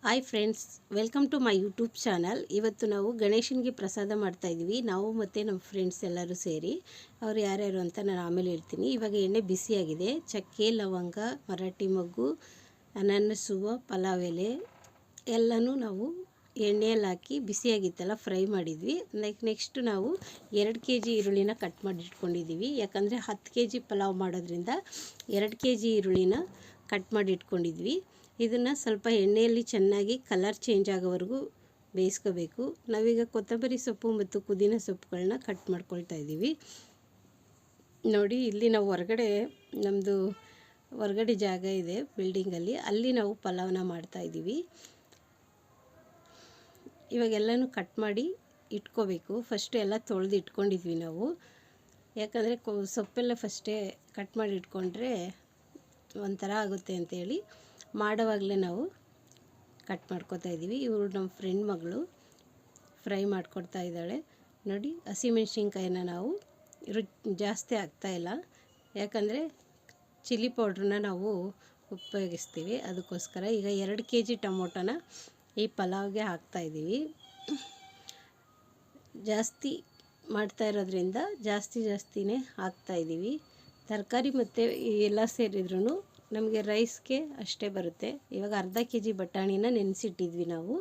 Hi friends, welcome to my YouTube channel. ಇವತ್ತು ನಾವು ಗಣೇಶನಿಗೆ ಪ್ರಸಾದ ಮಾಡ್ತಾಯಿದ್ವಿ, ನಾವು ಮತ್ತು ನಮ್ಮ ಫ್ರೆಂಡ್ಸ್ ಎಲ್ಲರೂ ಸೇರಿ. ಅವ್ರು ಯಾರ್ಯಾರು ಅಂತ ನಾನು ಆಮೇಲೆ ಹೇಳ್ತೀನಿ. ಇವಾಗ ಎಣ್ಣೆ ಬಿಸಿಯಾಗಿದೆ. ಚಕ್ಕೆ, ಲವಂಗ, ಮರಾಠಿ ಮೊಗ್ಗು, ಅನಾನಸು, ಪಲಾವ್ ಎಲೆ ಎಲ್ಲನೂ ನಾವು ಎಣ್ಣೆಯಲ್ಲಿ ಹಾಕಿ ಬಿಸಿಯಾಗಿತ್ತಲ್ಲ ಫ್ರೈ ಮಾಡಿದ್ವಿ. ನೆಕ್ಸ್ಟ್ ನಾವು 2 kg ಈರುಳ್ಳಿನ ಕಟ್ ಮಾಡಿ ಇಟ್ಕೊಂಡಿದ್ದೀವಿ. ಯಾಕಂದರೆ 10 kg ಪಲಾವ್ ಮಾಡೋದ್ರಿಂದ 2 kg ಈರುಳ್ಳಿನ ಕಟ್ ಮಾಡಿ ಇಟ್ಕೊಂಡಿದ್ವಿ. ಇದನ್ನು ಸ್ವಲ್ಪ ಎಣ್ಣೆಯಲ್ಲಿ ಚೆನ್ನಾಗಿ ಕಲರ್ ಚೇಂಜ್ ಆಗೋವರೆಗೂ ಬೇಯಿಸ್ಕೋಬೇಕು. ನಾವೀಗ ಕೊತ್ತಂಬರಿ ಸೊಪ್ಪು ಮತ್ತು ಪುದೀನ ಸೊಪ್ಪುಗಳನ್ನ ಕಟ್ ಮಾಡ್ಕೊಳ್ತಾ ಇದ್ದೀವಿ. ನೋಡಿ, ಇಲ್ಲಿ ನಾವು ನಮ್ಮದು ಹೊರಗಡೆ ಜಾಗ ಇದೆ ಬಿಲ್ಡಿಂಗಲ್ಲಿ, ಅಲ್ಲಿ ನಾವು ಪಲಾವ್ನ ಮಾಡ್ತಾಯಿದ್ದೀವಿ. ಇವಾಗೆಲ್ಲನೂ ಕಟ್ ಮಾಡಿ ಇಟ್ಕೋಬೇಕು. ಫಸ್ಟು ಎಲ್ಲ ತೊಳೆದು ಇಟ್ಕೊಂಡಿದ್ವಿ ನಾವು. ಯಾಕಂದರೆ ಸೊಪ್ಪೆಲ್ಲ ಫಸ್ಟೇ ಕಟ್ ಮಾಡಿ ಇಟ್ಕೊಂಡ್ರೆ ಒಂಥರ ಆಗುತ್ತೆ ಅಂತೇಳಿ ಮಾಡೋವಾಗಲೇ ನಾವು ಕಟ್ ಮಾಡ್ಕೊತಾ ಇದ್ದೀವಿ. ಇವರು ನಮ್ಮ ಫ್ರೆಂಡ್ ಮಗಳು ಫ್ರೈ ಮಾಡಿಕೊಡ್ತಾ ಇದ್ದಾಳೆ. ನೋಡಿ, ಹಸಿಮೆಣ್ಸಿನ್ಕಾಯಿನ ನಾವು ಜಾಸ್ತಿ ಹಾಕ್ತಾಯಿಲ್ಲ, ಯಾಕಂದರೆ ಚಿಲ್ಲಿ ಪೌಡ್ರನ್ನ ನಾವು ಉಪಯೋಗಿಸ್ತೀವಿ. ಅದಕ್ಕೋಸ್ಕರ ಈಗ 2 kg ಟೊಮೊಟೊನ ಈ ಪಲಾವ್ಗೆ ಹಾಕ್ತಾಯಿದ್ದೀವಿ. ಜಾಸ್ತಿ ಮಾಡ್ತಾ ಇರೋದ್ರಿಂದ ಜಾಸ್ತಿನೇ ಹಾಕ್ತಾಯಿದ್ದೀವಿ. ತರಕಾರಿ ಮತ್ತು ಎಲ್ಲ ಸೇರಿದ್ರೂ ನಮಗೆ ರೈಸ್ಗೆ ಅಷ್ಟೇ ಬರುತ್ತೆ. ಇವಾಗ ಅರ್ಧ kg ಬಟಾಣಿನ ನೆನೆಸಿಟ್ಟಿದ್ವಿ ನಾವು,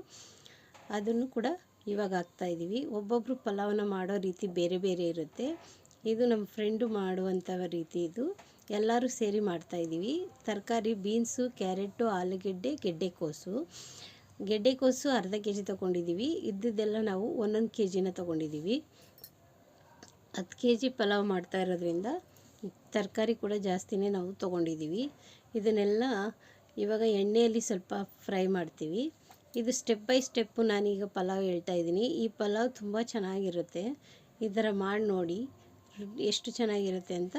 ಅದನ್ನು ಕೂಡ ಇವಾಗ ಹಾಕ್ತಾಯಿದ್ದೀವಿ. ಒಬ್ಬೊಬ್ಬರು ಪಲಾವನ್ನ ಮಾಡೋ ರೀತಿ ಬೇರೆ ಬೇರೆ ಇರುತ್ತೆ. ಇದು ನಮ್ಮ ಫ್ರೆಂಡು ಮಾಡುವಂಥ ರೀತಿ. ಇದು ಎಲ್ಲರೂ ಸೇರಿ ಮಾಡ್ತಾಯಿದ್ದೀವಿ. ತರಕಾರಿ ಬೀನ್ಸು, ಕ್ಯಾರೆಟು, ಆಲೂಗೆಡ್ಡೆ, ಗೆಡ್ಡೆಕೋಸು ಅರ್ಧ kg ತೊಗೊಂಡಿದ್ದೀವಿ. ಇದ್ದಿದ್ದೆಲ್ಲ ನಾವು 1 kgನ ತೊಗೊಂಡಿದ್ದೀವಿ. 10 kg ಪಲಾವ್ ಮಾಡ್ತಾ ಇರೋದ್ರಿಂದ ತರಕಾರಿ ಕೂಡ ಜಾಸ್ತಿನೇ ನಾವು ತೊಗೊಂಡಿದ್ದೀವಿ. ಇದನ್ನೆಲ್ಲ ಇವಾಗ ಎಣ್ಣೆಯಲ್ಲಿ ಸ್ವಲ್ಪ ಫ್ರೈ ಮಾಡ್ತೀವಿ. ಇದು ಸ್ಟೆಪ್ ಬೈ ಸ್ಟೆಪ್ಪು ನಾನೀಗ ಪಲಾವ್ ಹೇಳ್ತಾಯಿದ್ದೀನಿ. ಈ ಪಲಾವ್ ತುಂಬ ಚೆನ್ನಾಗಿರುತ್ತೆ. ಈ ಥರ ಮಾಡಿ ನೋಡಿ, ಎಷ್ಟು ಚೆನ್ನಾಗಿರುತ್ತೆ ಅಂತ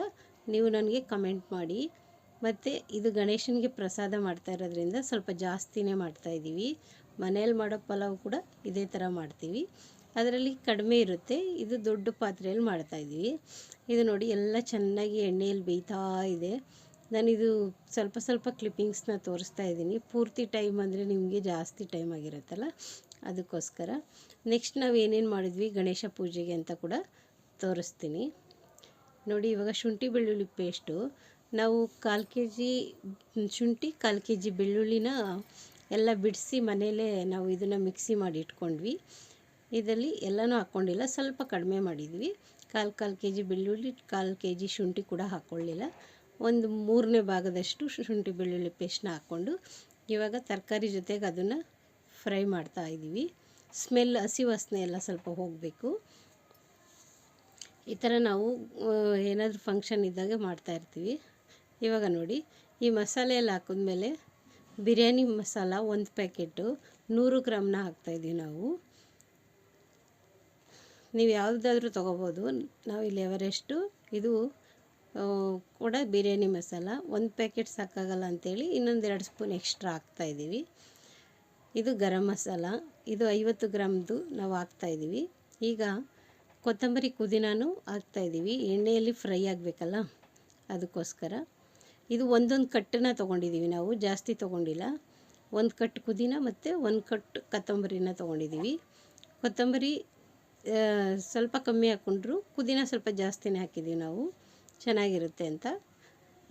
ನೀವು ನನಗೆ ಕಮೆಂಟ್ ಮಾಡಿ. ಮತ್ತು ಇದು ಗಣೇಶನಿಗೆ ಪ್ರಸಾದ ಮಾಡ್ತಾ ಇರೋದ್ರಿಂದ ಸ್ವಲ್ಪ ಜಾಸ್ತಿನೇ ಮಾಡ್ತಾಯಿದ್ದೀವಿ. ಮನೇಲಿ ಮಾಡೋ ಪಲಾವ್ ಕೂಡ ಇದೇ ಥರ ಮಾಡ್ತೀವಿ, ಅದರಲ್ಲಿ ಕಡಿಮೆ ಇರುತ್ತೆ. ಇದು ದೊಡ್ಡ ಪಾತ್ರೆಯಲ್ಲಿ ಮಾಡ್ತಾಯಿದ್ದೀವಿ. ಇದು ನೋಡಿ, ಎಲ್ಲ ಚೆನ್ನಾಗಿ ಎಣ್ಣೆಯಲ್ಲಿ ಬೇಯ್ತಾ ಇದೆ. ನಾನಿದು ಸ್ವಲ್ಪ ಕ್ಲಿಪ್ಪಿಂಗ್ಸ್ನ ತೋರಿಸ್ತಾ ಇದ್ದೀನಿ. ಪೂರ್ತಿ ಟೈಮ್ ಅಂದರೆ ನಿಮಗೆ ಜಾಸ್ತಿ ಟೈಮ್ ಆಗಿರುತ್ತಲ್ಲ, ಅದಕ್ಕೋಸ್ಕರ. ನೆಕ್ಸ್ಟ್ ನಾವು ಏನೇನು ಮಾಡಿದ್ವಿ ಗಣೇಶ ಪೂಜೆಗೆ ಅಂತ ಕೂಡ ತೋರಿಸ್ತೀನಿ. ನೋಡಿ, ಇವಾಗ ಶುಂಠಿ ಬೆಳ್ಳುಳ್ಳಿ ಪೇಸ್ಟು ನಾವು 1/4 kg ಶುಂಠಿ, 1/4 kg ಬೆಳ್ಳುಳ್ಳಿನ ಎಲ್ಲ ಬಿಡಿಸಿ ಮನೇಲೇ ನಾವು ಇದನ್ನು ಮಿಕ್ಸಿ ಮಾಡಿ ಇಟ್ಕೊಂಡ್ವಿ. ಇದರಲ್ಲಿ ಎಲ್ಲನೂ ಹಾಕ್ಕೊಂಡಿಲ್ಲ, ಸ್ವಲ್ಪ ಕಡಿಮೆ ಮಾಡಿದ್ವಿ. 1/4 kg ಬೆಳ್ಳುಳ್ಳಿ, 1/4 kg ಶುಂಠಿ ಕೂಡ ಹಾಕ್ಕೊಳ್ಳಿಲ್ಲ. 1/3 ಭಾಗದಷ್ಟು ಶುಂಠಿ ಬೆಳ್ಳುಳ್ಳಿ ಪೇಸ್ಟ್ನ ಹಾಕ್ಕೊಂಡು ಇವಾಗ ತರಕಾರಿ ಜೊತೆಗೆ ಅದನ್ನು ಫ್ರೈ ಮಾಡ್ತಾ ಇದ್ದೀವಿ. ಸ್ಮೆಲ್, ಹಸಿ ವಾಸನೆ ಎಲ್ಲ ಸ್ವಲ್ಪ ಹೋಗಬೇಕು. ಈ ಥರ ನಾವು ಏನಾದರೂ ಫಂಕ್ಷನ್ ಇದ್ದಾಗ ಮಾಡ್ತಾಯಿರ್ತೀವಿ. ಇವಾಗ ನೋಡಿ, ಈ ಮಸಾಲೆ ಎಲ್ಲ ಹಾಕಿದ್ಮೇಲೆ ಬಿರಿಯಾನಿ ಮಸಾಲ 1 ಪ್ಯಾಕೆಟು 100 ಗ್ರಾಮ್ನ ಹಾಕ್ತಾಯಿದ್ದೀವಿ ನಾವು. ನೀವು ಯಾವುದಾದ್ರೂ ತೊಗೋಬೋದು. ನಾವಿಲ್ಲಿ ಎವರೆಸ್ಟು ಇದು ಕೂಡ ಬಿರಿಯಾನಿ ಮಸಾಲ 1 ಪ್ಯಾಕೆಟ್ ಸಾಕಾಗಲ್ಲ ಅಂಥೇಳಿ ಇನ್ನೊಂದು 2 ಸ್ಪೂನ್ ಎಕ್ಸ್ಟ್ರಾ ಹಾಕ್ತಾಯಿದ್ದೀವಿ. ಇದು ಗರಂ ಮಸಾಲ, ಇದು 50 ಗ್ರಾಮ್ದು ನಾವು ಹಾಕ್ತಾಯಿದ್ದೀವಿ. ಈಗ ಕೊತ್ತಂಬರಿ ಪುದೀನೂ ಹಾಕ್ತಾಯಿದ್ದೀವಿ. ಎಣ್ಣೆಯಲ್ಲಿ ಫ್ರೈ ಆಗಬೇಕಲ್ಲ, ಅದಕ್ಕೋಸ್ಕರ. ಇದು ಒಂದೊಂದು ಕಟ್ಟನ್ನ ತೊಗೊಂಡಿದ್ದೀವಿ ನಾವು, ಜಾಸ್ತಿ ತೊಗೊಂಡಿಲ್ಲ. 1 ಕಟ್ಟು ಪುದೀನ ಮತ್ತು 1 ಕಟ್ಟು ಕೊತ್ತಂಬರಿನ ತೊಗೊಂಡಿದ್ದೀವಿ. ಕೊತ್ತಂಬರಿ ಸ್ವಲ್ಪ ಕಮ್ಮಿ ಹಾಕ್ಕೊಂಡ್ರು, ಪುದೀನ ಸ್ವಲ್ಪ ಜಾಸ್ತಿನೇ ಹಾಕಿದ್ದೀವಿ ನಾವು, ಚೆನ್ನಾಗಿರುತ್ತೆ ಅಂತ.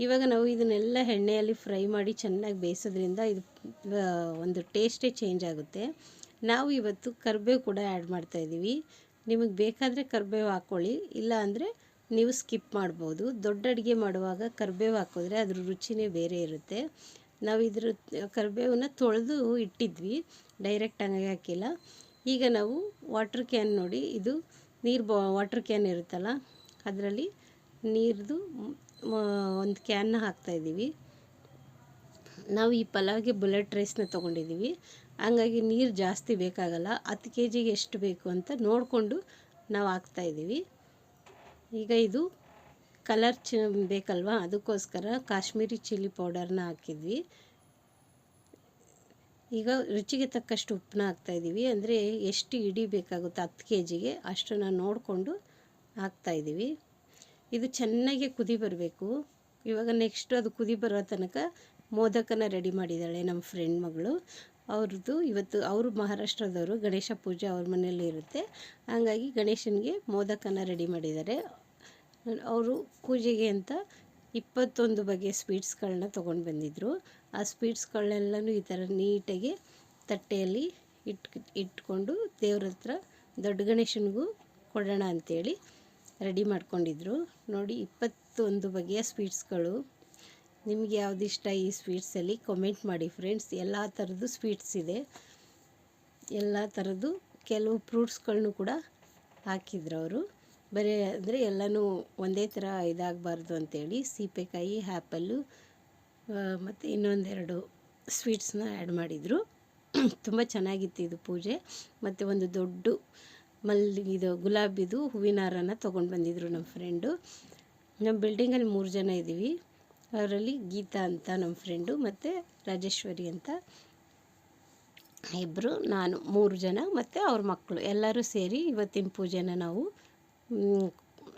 ಇವಾಗ ನಾವು ಇದನ್ನೆಲ್ಲ ಎಣ್ಣೆಯಲ್ಲಿ ಫ್ರೈ ಮಾಡಿ ಚೆನ್ನಾಗಿ ಬೇಯಿಸೋದ್ರಿಂದ ಇದು ಒಂದು ಟೇಸ್ಟೇ ಚೇಂಜ್ ಆಗುತ್ತೆ. ನಾವು ಇವತ್ತು ಕರಿಬೇವು ಕೂಡ ಆ್ಯಡ್ ಮಾಡ್ತಾಯಿದ್ದೀವಿ. ನಿಮಗೆ ಬೇಕಾದರೆ ಕರಿಬೇವು ಹಾಕ್ಕೊಳ್ಳಿ, ಇಲ್ಲ ಅಂದರೆ ನೀವು ಸ್ಕಿಪ್ ಮಾಡ್ಬೋದು. ದೊಡ್ಡ ಅಡುಗೆ ಮಾಡುವಾಗ ಕರಿಬೇವು ಹಾಕಿದ್ರೆ ಅದ್ರ ರುಚಿನೇ ಬೇರೆ ಇರುತ್ತೆ. ನಾವು ಕರಿಬೇವನ್ನ ತೊಳೆದು ಇಟ್ಟಿದ್ವಿ, ಡೈರೆಕ್ಟ್ ಹಂಗೆ ಹಾಕಿಲ್ಲ. ಈಗ ನಾವು ವಾಟ್ರ್ ಕ್ಯಾನ್ ನೋಡಿ, ಇದು ವಾಟ್ರ್ ಕ್ಯಾನ್ ಇರುತ್ತಲ್ಲ, ಅದರಲ್ಲಿ ನೀರ್ದು 1 ಕ್ಯಾನ್ನ ಹಾಕ್ತಾಯಿದ್ದೀವಿ. ನಾವು ಈ ಪಲಾವ್ಗೆ ಬುಲೆಟ್ ರೈಸ್ನ ತೊಗೊಂಡಿದ್ದೀವಿ, ಹಂಗಾಗಿ ನೀರು ಜಾಸ್ತಿ ಬೇಕಾಗಲ್ಲ. 10 kgಗೆ ಎಷ್ಟು ಬೇಕು ಅಂತ ನೋಡಿಕೊಂಡು ನಾವು ಹಾಕ್ತಾಯಿದ್ದೀವಿ. ಈಗ ಇದು ಕಲರ್ ಬೇಕಲ್ವ, ಅದಕ್ಕೋಸ್ಕರ ಕಾಶ್ಮೀರಿ ಚಿಲ್ಲಿ ಪೌಡರ್ನ ಹಾಕಿದ್ವಿ. ಈಗ ರುಚಿಗೆ ತಕ್ಕಷ್ಟು ಉಪ್ಪನ್ನ ಹಾಕ್ತಾಯಿದ್ದೀವಿ. ಅಂದರೆ ಎಷ್ಟು ಇಡೀ ಬೇಕಾಗುತ್ತೋ 10 kgಗೆ ಅಷ್ಟನ್ನು ನೋಡಿಕೊಂಡು ಹಾಕ್ತಾಯಿದ್ದೀವಿ. ಇದು ಚೆನ್ನಾಗಿ ಕುದಿ ಬರಬೇಕು. ಇವಾಗ ನೆಕ್ಸ್ಟು ಅದು ಕುದಿ ಬರೋ ತನಕ ಮೋದಕನ ರೆಡಿ ಮಾಡಿದ್ದಾಳೆ ನಮ್ಮ ಫ್ರೆಂಡ್ ಮಗಳು. ಅವ್ರದ್ದು ಇವತ್ತು ಅವರು ಮಹಾರಾಷ್ಟ್ರದವರು, ಗಣೇಶ ಪೂಜೆ ಅವ್ರ ಮನೆಯಲ್ಲಿ ಇರುತ್ತೆ. ಹಾಗಾಗಿ ಗಣೇಶನಿಗೆ ಮೋದಕನ ರೆಡಿ ಮಾಡಿದ್ದಾರೆ. ಅವರು ಪೂಜೆಗೆ ಅಂತ 21 ಬಗೆಯ ಸ್ವೀಟ್ಸ್ಗಳನ್ನ ತೊಗೊಂಡು ಬಂದಿದ್ದರು. ಆ ಸ್ವೀಟ್ಸ್ಗಳನ್ನೆಲ್ಲನೂ ಈ ಥರ ನೀಟಾಗಿ ತಟ್ಟೆಯಲ್ಲಿ ಇಟ್ಕೊಂಡು ದೇವ್ರ ಹತ್ರ ದೊಡ್ಡ ಗಣೇಶನಿಗೂ ಕೊಡೋಣ ಅಂಥೇಳಿ ರೆಡಿ ಮಾಡ್ಕೊಂಡಿದ್ರು. ನೋಡಿ 21 ಬಗೆಯ ಸ್ವೀಟ್ಸ್ಗಳು. ನಿಮಗೆ ಯಾವ್ದು ಇಷ್ಟ ಈ ಸ್ವೀಟ್ಸಲ್ಲಿ ಕಮೆಂಟ್ ಮಾಡಿ ಫ್ರೆಂಡ್ಸ್. ಎಲ್ಲ ಥರದ್ದು ಸ್ವೀಟ್ಸ್ ಇದೆ, ಎಲ್ಲ ಥರದ್ದು. ಕೆಲವು ಫ್ರೂಟ್ಸ್ಗಳನ್ನೂ ಕೂಡ ಹಾಕಿದ್ರು ಅವರು. ಬರೀ ಅಂದರೆ ಎಲ್ಲನೂ ಒಂದೇ ಥರ ಇದಾಗಬಾರ್ದು ಅಂಥೇಳಿ ಸೀಬೆಕಾಯಿ, ಆ್ಯಪಲ್ಲು ಮತ್ತು ಇನ್ನೊಂದೆರಡು ಸ್ವೀಟ್ಸ್ನ ಆ್ಯಡ್ ಮಾಡಿದರು. ತುಂಬ ಚೆನ್ನಾಗಿತ್ತು ಇದು ಪೂಜೆ. ಮತ್ತು ಒಂದು ದೊಡ್ಡ ಇದು ಗುಲಾಬಿದು ಹೂವಿನ ಹಾರನ ತೊಗೊಂಡು ಬಂದಿದ್ದರು ನಮ್ಮ ಫ್ರೆಂಡು. ನಮ್ಮ ಬಿಲ್ಡಿಂಗಲ್ಲಿ 3 ಜನ ಇದ್ದೀವಿ. ಅವರಲ್ಲಿ ಗೀತಾ ಅಂತ ನಮ್ಮ ಫ್ರೆಂಡು ಮತ್ತು ರಾಜೇಶ್ವರಿ ಅಂತ ಇಬ್ಬರು, ನಾನು 3 ಜನ ಮತ್ತು ಅವ್ರ ಮಕ್ಕಳು ಎಲ್ಲರೂ ಸೇರಿ ಇವತ್ತಿನ ಪೂಜೆನ ನಾವು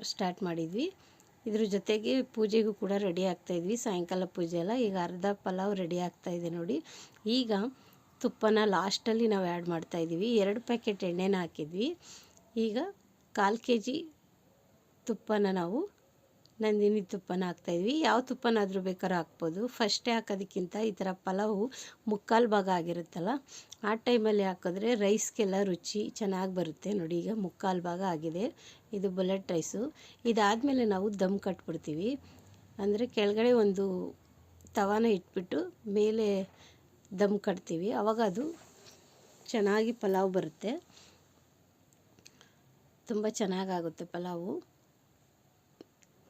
ಸ್ಟಾರ್ಟ್ ಮಾಡಿದ್ವಿ. ಇದ್ರ ಜೊತೆಗೆ ಪೂಜೆಗೂ ಕೂಡ ರೆಡಿ ಆಗ್ತಾಯಿದ್ವಿ. ಸಾಯಂಕಾಲ ಪೂಜೆ ಎಲ್ಲ. ಈಗ ಅರ್ಧ ಪಲಾವ್ ರೆಡಿ ಆಗ್ತಾಯಿದೆ ನೋಡಿ. ಈಗ ತುಪ್ಪನ ಲಾಸ್ಟಲ್ಲಿ ನಾವು ಆ್ಯಡ್ ಮಾಡ್ತಾಯಿದ್ದೀವಿ. 2 ಪ್ಯಾಕೆಟ್ ಎಣ್ಣೆನ ಹಾಕಿದ್ವಿ. ಈಗ 1/4 kg ತುಪ್ಪನ ನಾವು ನಂದಿನಿ ತುಪ್ಪನ ಹಾಕ್ತಾಯಿದ್ವಿ. ಯಾವ ತುಪ್ಪನಾದರೂ ಬೇಕಾದ್ರೂ ಹಾಕ್ಬೋದು. ಫಸ್ಟೇ ಹಾಕೋದಕ್ಕಿಂತ ಈ ಥರ ಪಲಾವು 3/4 ಭಾಗ ಆಗಿರುತ್ತಲ್ಲ, ಆ ಟೈಮಲ್ಲಿ ಹಾಕಿದ್ರೆ ರೈಸ್ಗೆಲ್ಲ ರುಚಿ ಚೆನ್ನಾಗಿ ಬರುತ್ತೆ. ನೋಡಿ ಈಗ 3/4 ಭಾಗ ಆಗಿದೆ. ಇದು ಬುಲೆಟ್ ರೈಸು. ಇದಾದಮೇಲೆ ನಾವು ದಮ್ ಕಟ್ಬಿಡ್ತೀವಿ. ಅಂದರೆ ಕೆಳಗಡೆ ಒಂದು ತವಾನ ಇಟ್ಬಿಟ್ಟು ಮೇಲೆ ದಮ್ ಕಟ್ತೀವಿ. ಆವಾಗ ಅದು ಚೆನ್ನಾಗಿ ಪಲಾವ್ ಬರುತ್ತೆ, ತುಂಬ ಚೆನ್ನಾಗಾಗುತ್ತೆ ಪಲಾವು.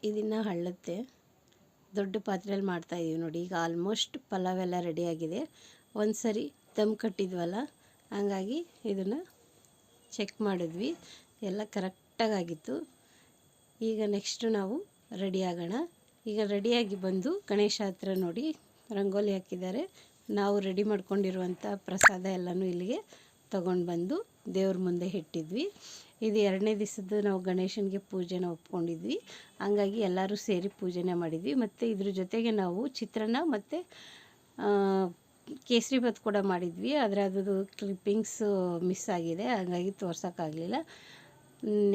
ಇದನ್ನು ಹಳ್ಳುತ್ತೆ. ದೊಡ್ಡ ಪಾತ್ರೆಯಲ್ಲಿ ಮಾಡ್ತಾಯಿದ್ದೀವಿ ನೋಡಿ. ಈಗ ಆಲ್ಮೋಸ್ಟ್ ಪಲಾವ್ ಎಲ್ಲ ರೆಡಿಯಾಗಿದೆ. ಒಂದು ಸರಿ ದಮ್ ಕಟ್ಟಿದ್ವಲ್ಲ, ಹಾಗಾಗಿ ಇದನ್ನು ಚೆಕ್ ಮಾಡಿದ್ವಿ, ಎಲ್ಲ ಕರೆಕ್ಟಾಗಿತ್ತು. ಈಗ ನೆಕ್ಸ್ಟು ನಾವು ರೆಡಿ ಆಗೋಣ. ಈಗ ರೆಡಿಯಾಗಿ ಬಂದು ಗಣೇಶ ಹತ್ರ ನೋಡಿ ರಂಗೋಲಿ ಹಾಕಿದ್ದಾರೆ. ನಾವು ರೆಡಿ ಮಾಡ್ಕೊಂಡಿರುವಂಥ ಪ್ರಸಾದ ಎಲ್ಲನೂ ಇಲ್ಲಿಗೆ ತೊಗೊಂಡು ಬಂದು ದೇವ್ರ ಮುಂದೆ ಇಟ್ಟಿದ್ವಿ. ಇದು 2ನೇ ದಿವಸದ್ದು ನಾವು ಗಣೇಶನಿಗೆ ಪೂಜೆನ ಒಪ್ಕೊಂಡಿದ್ವಿ. ಹಂಗಾಗಿ ಎಲ್ಲರೂ ಸೇರಿ ಪೂಜೆನ ಮಾಡಿದ್ವಿ. ಮತ್ತು ಇದ್ರ ಜೊತೆಗೆ ನಾವು ಚಿತ್ರಾನ್ನ ಮತ್ತು ಕೇಸರಿ ಭಾತ್ ಕೂಡ ಮಾಡಿದ್ವಿ. ಆದರೆ ಅದು ಕ್ಲಿಪ್ಪಿಂಗ್ಸು ಮಿಸ್ ಆಗಿದೆ, ಹಾಗಾಗಿ ತೋರ್ಸೋಕ್ಕಾಗಲಿಲ್ಲ.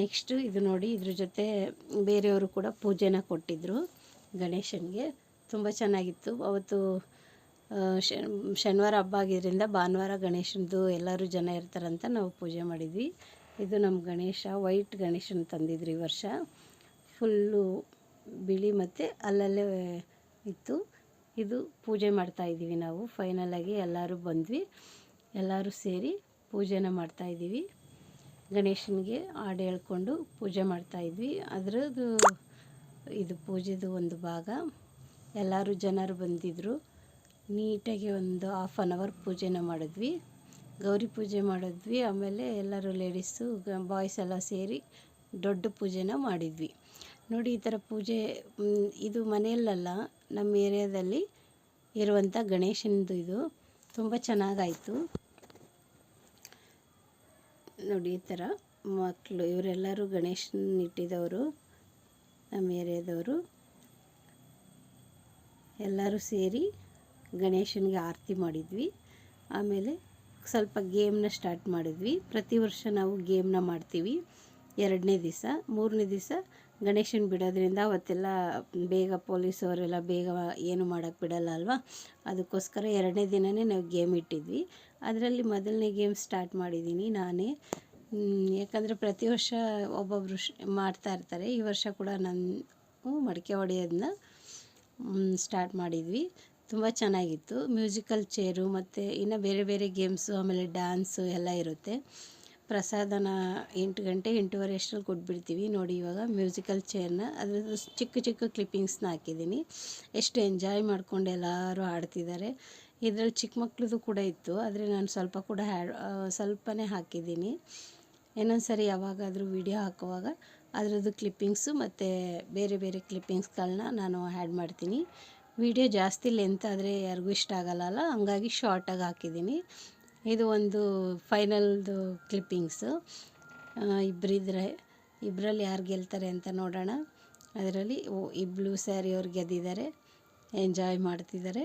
ನೆಕ್ಸ್ಟು ಇದು ನೋಡಿ, ಇದ್ರ ಜೊತೆ ಬೇರೆಯವರು ಕೂಡ ಪೂಜೆನ ಕೊಟ್ಟಿದ್ದರು ಗಣೇಶನಿಗೆ. ತುಂಬ ಚೆನ್ನಾಗಿತ್ತು. ಅವತ್ತು ಶನಿವಾರ ಹಬ್ಬ ಆಗಿದ್ದರಿಂದ ಭಾನುವಾರ ಗಣೇಶನದು ಎಲ್ಲರೂ ಜನ ಇರ್ತಾರಂತ ನಾವು ಪೂಜೆ ಮಾಡಿದ್ವಿ. ಇದು ನಮ್ಮ ಗಣೇಶ, ವೈಟ್ ಗಣೇಶನ ತಂದಿದ್ರು ಈ ವರ್ಷ. ಫುಲ್ಲು ಬಿಳಿ ಮತ್ತು ಅಲ್ಲಲ್ಲೇ ಇತ್ತು. ಇದು ಪೂಜೆ ಮಾಡ್ತಾಯಿದ್ದೀವಿ ನಾವು. ಫೈನಲಾಗಿ ಎಲ್ಲರೂ ಬಂದ್ವಿ, ಎಲ್ಲರೂ ಸೇರಿ ಪೂಜೆನ ಮಾಡ್ತಾಯಿದ್ದೀವಿ. ಗಣೇಶನಿಗೆ ಹಾಡು ಹೇಳ್ಕೊಂಡು ಪೂಜೆ ಮಾಡ್ತಾಯಿದ್ವಿ. ಅದರದ್ದು ಇದು ಪೂಜೆದು ಒಂದು ಭಾಗ. ಎಲ್ಲರೂ ಜನರು ಬಂದಿದ್ದರು. ನೀಟಾಗಿ ಒಂದು 1/2 hour ಪೂಜೆನ ಮಾಡಿದ್ವಿ. ಗೌರಿ ಪೂಜೆ ಮಾಡಿದ್ವಿ. ಆಮೇಲೆ ಎಲ್ಲರೂ ಲೇಡೀಸು ಬಾಯ್ಸ್ ಎಲ್ಲ ಸೇರಿ ದೊಡ್ಡ ಪೂಜೆನ ಮಾಡಿದ್ವಿ ನೋಡಿ. ಈ ಥರ ಪೂಜೆ ಇದು ಮನೆಯಲ್ಲ, ನಮ್ಮ ಏರಿಯಾದಲ್ಲಿ ಇರುವಂಥ ಗಣೇಶನದು ಇದು ತುಂಬ ಚೆನ್ನಾಗಾಯಿತು ನೋಡಿ. ಈ ಥರ ಮಕ್ಕಳು ಇವರೆಲ್ಲರೂ ಗಣೇಶನ ಇಟ್ಟಿದ್ದವರು, ನಮ್ಮ ಏರಿಯಾದವರು ಎಲ್ಲರೂ ಸೇರಿ ಗಣೇಶನಿಗೆ ಆರತಿ ಮಾಡಿದ್ವಿ. ಆಮೇಲೆ ಸ್ವಲ್ಪ ಗೇಮ್ನ ಸ್ಟಾರ್ಟ್ ಮಾಡಿದ್ವಿ. ಪ್ರತಿ ವರ್ಷ ನಾವು ಗೇಮ್ನ ಮಾಡ್ತೀವಿ 2ನೇ ದಿವಸ. 3ನೇ ದಿವಸ ಗಣೇಶನ ಬಿಡೋದ್ರಿಂದ ಅವತ್ತೆಲ್ಲ ಬೇಗ ಪೊಲೀಸವರೆಲ್ಲ ಬೇಗ ಏನು ಮಾಡೋಕ್ಕೆ ಬಿಡಲ್ಲ ಅಲ್ವಾ, ಅದಕ್ಕೋಸ್ಕರ 2ನೇ ದಿನವೇ ನಾವು ಗೇಮ್ ಇಟ್ಟಿದ್ವಿ. ಅದರಲ್ಲಿ ಮೊದಲನೇ ಗೇಮ್ ಸ್ಟಾರ್ಟ್ ಮಾಡಿದ್ದೀನಿ ನಾನೇ. ಯಾಕಂದರೆ ಪ್ರತಿ ವರ್ಷ ಒಬ್ಬೊಬ್ಬರು ಮಾಡ್ತಾಯಿರ್ತಾರೆ. ಈ ವರ್ಷ ಕೂಡ ನಾನು ಮಡಿಕೆ ಹೊಡೆಯೋದನ್ನ ಸ್ಟಾರ್ಟ್ ಮಾಡಿದ್ವಿ. ತುಂಬ ಚೆನ್ನಾಗಿತ್ತು. ಮ್ಯೂಸಿಕಲ್ ಚೇರು ಮತ್ತು ಇನ್ನು ಬೇರೆ ಬೇರೆ ಗೇಮ್ಸು, ಆಮೇಲೆ ಡ್ಯಾನ್ಸು ಎಲ್ಲ ಇರುತ್ತೆ. ಪ್ರಸಾದನ 8 ಗಂಟೆ 8:30 ಅಷ್ಟರಲ್ಲಿ ಕೊಟ್ಬಿಡ್ತೀವಿ ನೋಡಿ. ಇವಾಗ ಮ್ಯೂಸಿಕಲ್ ಚೇರ್ನ ಅದ್ರದ್ದು ಚಿಕ್ಕ ಚಿಕ್ಕ ಕ್ಲಿಪ್ಪಿಂಗ್ಸ್ನ ಹಾಕಿದ್ದೀನಿ. ಎಷ್ಟು ಎಂಜಾಯ್ ಮಾಡ್ಕೊಂಡು ಎಲ್ಲರೂ ಆಡ್ತಿದ್ದಾರೆ. ಇದರಲ್ಲಿ ಚಿಕ್ಕ ಮಕ್ಳದ್ದು ಕೂಡ ಇತ್ತು, ಆದರೆ ನಾನು ಸ್ವಲ್ಪ ಕೂಡ ಸ್ವಲ್ಪನೇ ಹಾಕಿದ್ದೀನಿ. ಇನ್ನೊಂದು ಸರಿ ಯಾವಾಗಾದರೂ ವಿಡಿಯೋ ಹಾಕುವಾಗ ಅದರದ್ದು ಕ್ಲಿಪ್ಪಿಂಗ್ಸು ಮತ್ತು ಬೇರೆ ಬೇರೆ ಕ್ಲಿಪ್ಪಿಂಗ್ಸ್ಗಳನ್ನ ನಾನು ಆ್ಯಡ್ ಮಾಡ್ತೀನಿ. ವಿಡಿಯೋ ಜಾಸ್ತಿ ಲೆಂತ್ ಆದರೆ ಯಾರಿಗೂ ಇಷ್ಟ ಆಗಲ್ಲ, ಹಂಗಾಗಿ ಶಾರ್ಟಾಗಿ ಹಾಕಿದ್ದೀನಿ. ಇದು ಒಂದು ಫೈನಲ್ದು ಕ್ಲಿಪ್ಪಿಂಗ್ಸು. ಇಬ್ಬರಲ್ಲಿ ಯಾರು ಗೆಲ್ತಾರೆ ಅಂತ ನೋಡೋಣ. ಅದರಲ್ಲಿ ಈ ಬ್ಲೂ ಸ್ಯಾರಿ ಅವ್ರು ಗೆದ್ದಿದ್ದಾರೆ, ಎಂಜಾಯ್ ಮಾಡ್ತಿದ್ದಾರೆ.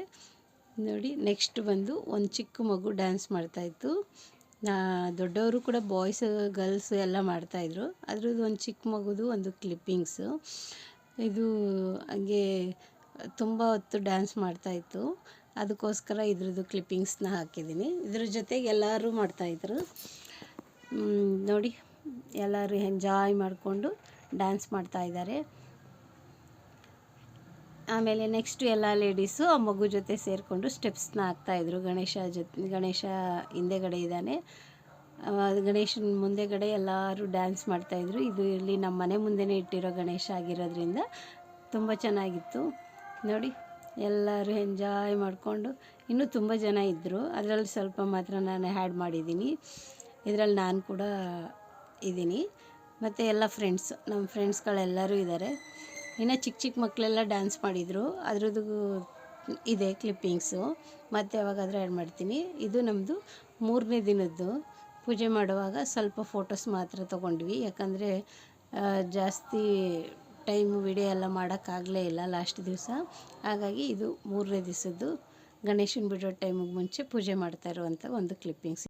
ನೋಡಿ ನೆಕ್ಸ್ಟ್ ಬಂದು ಒಂದು ಚಿಕ್ಕ ಮಗು ಡ್ಯಾನ್ಸ್ ಮಾಡ್ತಾಯಿತ್ತು. ದೊಡ್ಡವರು ಕೂಡ ಬಾಯ್ಸ್ ಗರ್ಲ್ಸ್ ಎಲ್ಲ ಮಾಡ್ತಾಯಿದ್ರು. ಅದ್ರದ್ದು ಒಂದು ಚಿಕ್ಕ ಮಗುದು ಒಂದು ಕ್ಲಿಪ್ಪಿಂಗ್ಸು. ಇದು ಹಂಗೆ ತುಂಬ ಹೊತ್ತು ಡ್ಯಾನ್ಸ್ ಮಾಡ್ತಾಯಿತ್ತು, ಅದಕ್ಕೋಸ್ಕರ ಇದ್ರದ್ದು ಕ್ಲಿಪ್ಪಿಂಗ್ಸ್ನ ಹಾಕಿದ್ದೀನಿ. ಇದ್ರ ಜೊತೆಗೆ ಎಲ್ಲರೂ ಮಾಡ್ತಾಯಿದ್ರು ನೋಡಿ, ಎಲ್ಲರೂ ಎಂಜಾಯ್ ಮಾಡಿಕೊಂಡು ಡ್ಯಾನ್ಸ್ ಮಾಡ್ತಾಯಿದ್ದಾರೆ. ಆಮೇಲೆ ನೆಕ್ಸ್ಟು ಎಲ್ಲ ಲೇಡೀಸು ಆ ಮಗು ಜೊತೆ ಸೇರಿಕೊಂಡು ಸ್ಟೆಪ್ಸ್ನ ಹಾಕ್ತಾಯಿದ್ರು. ಗಣೇಶ ಹಿಂದೆಗಡೆ ಇದ್ದಾನೆ, ಗಣೇಶನ ಮುಂದೆಗಡೆ ಎಲ್ಲರೂ ಡ್ಯಾನ್ಸ್ ಮಾಡ್ತಾಯಿದ್ರು. ಇದು ಇಲ್ಲಿ ನಮ್ಮ ಮನೆ ಮುಂದೆನೇ ಇಟ್ಟಿರೋ ಗಣೇಶ ಆಗಿರೋದ್ರಿಂದ ತುಂಬ ಚೆನ್ನಾಗಿತ್ತು ನೋಡಿ. ಎಲ್ಲರೂ ಎಂಜಾಯ್ ಮಾಡಿಕೊಂಡು, ಇನ್ನೂ ತುಂಬ ಜನ ಇದ್ದರು, ಅದರಲ್ಲಿ ಸ್ವಲ್ಪ ಮಾತ್ರ ನಾನು ಆ್ಯಡ್ ಮಾಡಿದ್ದೀನಿ. ಇದರಲ್ಲಿ ನಾನು ಕೂಡ ಇದ್ದೀನಿ, ಮತ್ತು ಎಲ್ಲ ನಮ್ಮ ಫ್ರೆಂಡ್ಸ್ಗಳೆಲ್ಲರೂ ಇದ್ದಾರೆ. ಇನ್ನು ಚಿಕ್ಕ ಚಿಕ್ಕ ಮಕ್ಕಳೆಲ್ಲ ಡ್ಯಾನ್ಸ್ ಮಾಡಿದರು, ಅದ್ರದ್ದು ಇದೆ ಕ್ಲಿಪ್ಪಿಂಗ್ಸು, ಮತ್ತು ಯಾವಾಗಾದರೂ ಆ್ಯಡ್ ಮಾಡ್ತೀನಿ. ಇದು ನಮ್ಮದು 3ನೇ ದಿನದ್ದು. ಪೂಜೆ ಮಾಡುವಾಗ ಸ್ವಲ್ಪ ಫೋಟೋಸ್ ಮಾತ್ರ ತೊಗೊಂಡ್ವಿ, ಯಾಕಂದರೆ ಜಾಸ್ತಿ ಟೈಮ್ ವಿಡಿಯೋ ಎಲ್ಲ ಮಾಡೋಕ್ಕಾಗಲೇ ಇಲ್ಲ ಲಾಸ್ಟ್ ದಿವಸ. ಹಾಗಾಗಿ ಇದು 3ನೇ ದಿವಸದ್ದು ಗಣೇಶನ ಬಿಡೋ ಟೈಮಿಗೆ ಮುಂಚೆ ಪೂಜೆ ಮಾಡ್ತಾ ಇರುವಂಥ ಒಂದು ಕ್ಲಿಪ್ಪಿಂಗ್ಸ್.